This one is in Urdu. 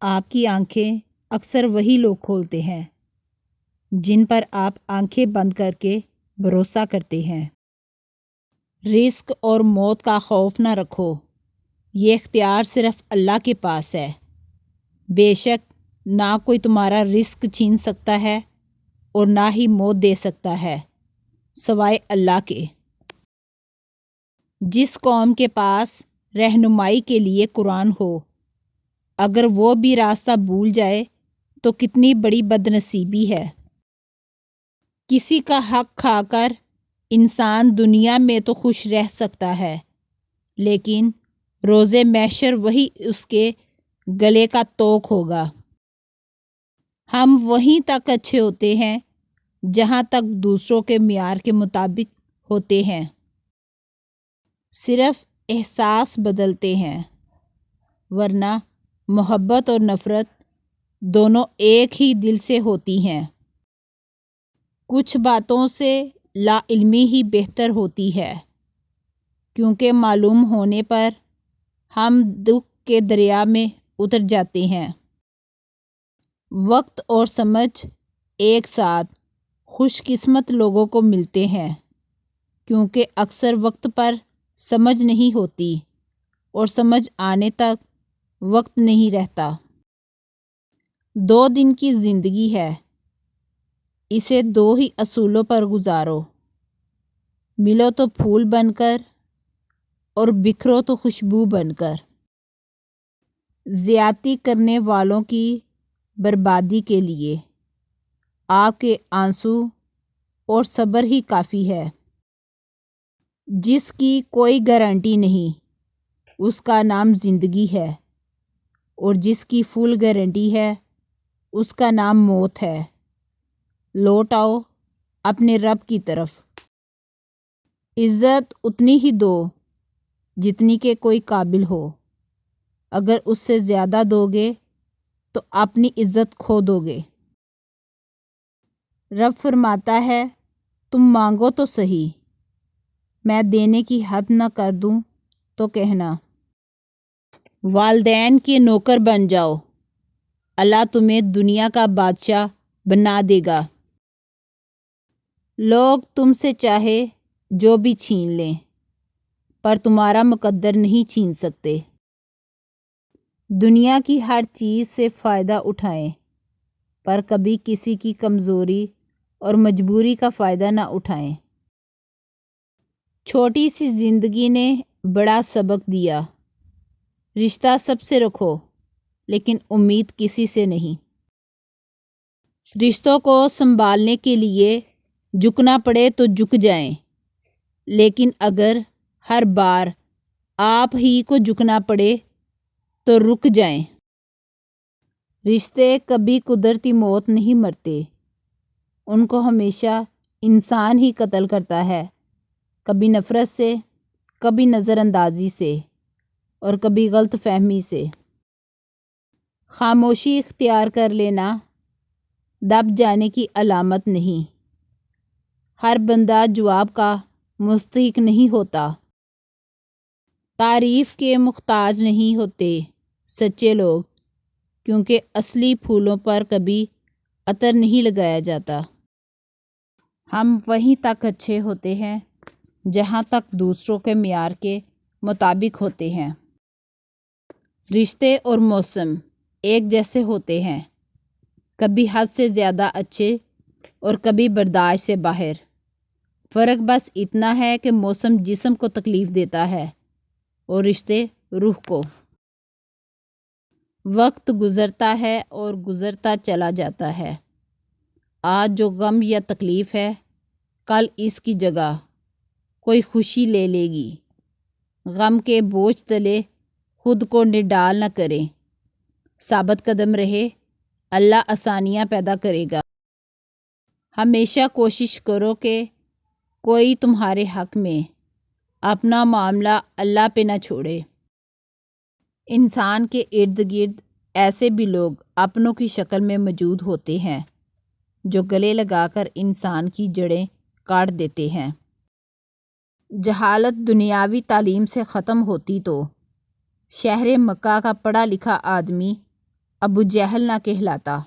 آپ کی آنکھیں اکثر وہی لوگ کھولتے ہیں جن پر آپ آنکھیں بند کر کے بھروسہ کرتے ہیں۔ رزق اور موت کا خوف نہ رکھو، یہ اختیار صرف اللہ کے پاس ہے۔ بے شک نہ کوئی تمہارا رزق چھین سکتا ہے اور نہ ہی موت دے سکتا ہے سوائے اللہ کے۔ جس قوم کے پاس رہنمائی کے لیے قرآن ہو، اگر وہ بھی راستہ بھول جائے تو کتنی بڑی بدنصیبی ہے۔ کسی کا حق کھا کر انسان دنیا میں تو خوش رہ سکتا ہے، لیکن روز محشر وہی اس کے گلے کا توق ہوگا۔ ہم وہیں تک اچھے ہوتے ہیں جہاں تک دوسروں کے معیار کے مطابق ہوتے ہیں، صرف احساس بدلتے ہیں، ورنہ محبت اور نفرت دونوں ایک ہی دل سے ہوتی ہیں۔ کچھ باتوں سے لا علمی ہی بہتر ہوتی ہے، کیونکہ معلوم ہونے پر ہم دکھ کے دریا میں اتر جاتے ہیں۔ وقت اور سمجھ ایک ساتھ خوش قسمت لوگوں کو ملتے ہیں، کیونکہ اکثر وقت پر سمجھ نہیں ہوتی اور سمجھ آنے تک وقت نہیں رہتا۔ 2 دن کی زندگی ہے، اسے 2 ہی اصولوں پر گزارو، ملو تو پھول بن کر اور بکھرو تو خوشبو بن کر۔ زیادتی کرنے والوں کی بربادی کے لیے آپ کے آنسو اور صبر ہی کافی ہے۔ جس کی کوئی گارنٹی نہیں اس کا نام زندگی ہے، اور جس کی فل گارنٹی ہے اس کا نام موت ہے۔ لوٹ آؤ اپنے رب کی طرف۔ عزت اتنی ہی دو جتنی کہ کوئی قابل ہو، اگر اس سے زیادہ دو گے تو اپنی عزت کھو دو گے۔ رب فرماتا ہے تم مانگو تو صحیح، میں دینے کی حد نہ کر دوں تو کہنا۔ والدین کے نوکر بن جاؤ، اللہ تمہیں دنیا کا بادشاہ بنا دے گا۔ لوگ تم سے چاہے جو بھی چھین لیں، پر تمہارا مقدر نہیں چھین سکتے۔ دنیا کی ہر چیز سے فائدہ اٹھائیں، پر کبھی کسی کی کمزوری اور مجبوری کا فائدہ نہ اٹھائیں۔ چھوٹی سی زندگی نے بڑا سبق دیا، رشتہ سب سے رکھو لیکن امید کسی سے نہیں۔ رشتوں کو سنبھالنے کے لیے جھکنا پڑے تو جھک جائیں، لیکن اگر ہر بار آپ ہی کو جھکنا پڑے تو رک جائیں۔ رشتے کبھی قدرتی موت نہیں مرتے، ان کو ہمیشہ انسان ہی قتل کرتا ہے، کبھی نفرت سے، کبھی نظر اندازی سے، اور کبھی غلط فہمی سے۔ خاموشی اختیار کر لینا دب جانے کی علامت نہیں۔ ہر بندہ جواب کا مستحق نہیں ہوتا۔ تعریف کے محتاج نہیں ہوتے سچے لوگ، کیونکہ اصلی پھولوں پر کبھی عطر نہیں لگایا جاتا۔ ہم وہیں تک اچھے ہوتے ہیں جہاں تک دوسروں کے معیار کے مطابق ہوتے ہیں۔ رشتے اور موسم ایک جیسے ہوتے ہیں، کبھی حد سے زیادہ اچھے اور کبھی برداشت سے باہر۔ فرق بس اتنا ہے کہ موسم جسم کو تکلیف دیتا ہے اور رشتے روح کو۔ وقت گزرتا ہے اور گزرتا چلا جاتا ہے۔ آج جو غم یا تکلیف ہے، کل اس کی جگہ کوئی خوشی لے لے گی۔ غم کے بوجھ تلے خود کو نڈال نہ کریں، ثابت قدم رہے، اللہ آسانیاں پیدا کرے گا۔ ہمیشہ کوشش کرو کہ کوئی تمہارے حق میں اپنا معاملہ اللہ پہ نہ چھوڑے۔ انسان کے ارد گرد ایسے بھی لوگ اپنوں کی شکل میں موجود ہوتے ہیں جو گلے لگا کر انسان کی جڑیں کاٹ دیتے ہیں۔ جہالت دنیاوی تعلیم سے ختم ہوتی تو شہر مکہ کا پڑھا لکھا آدمی ابو جہل نہ کہلاتا۔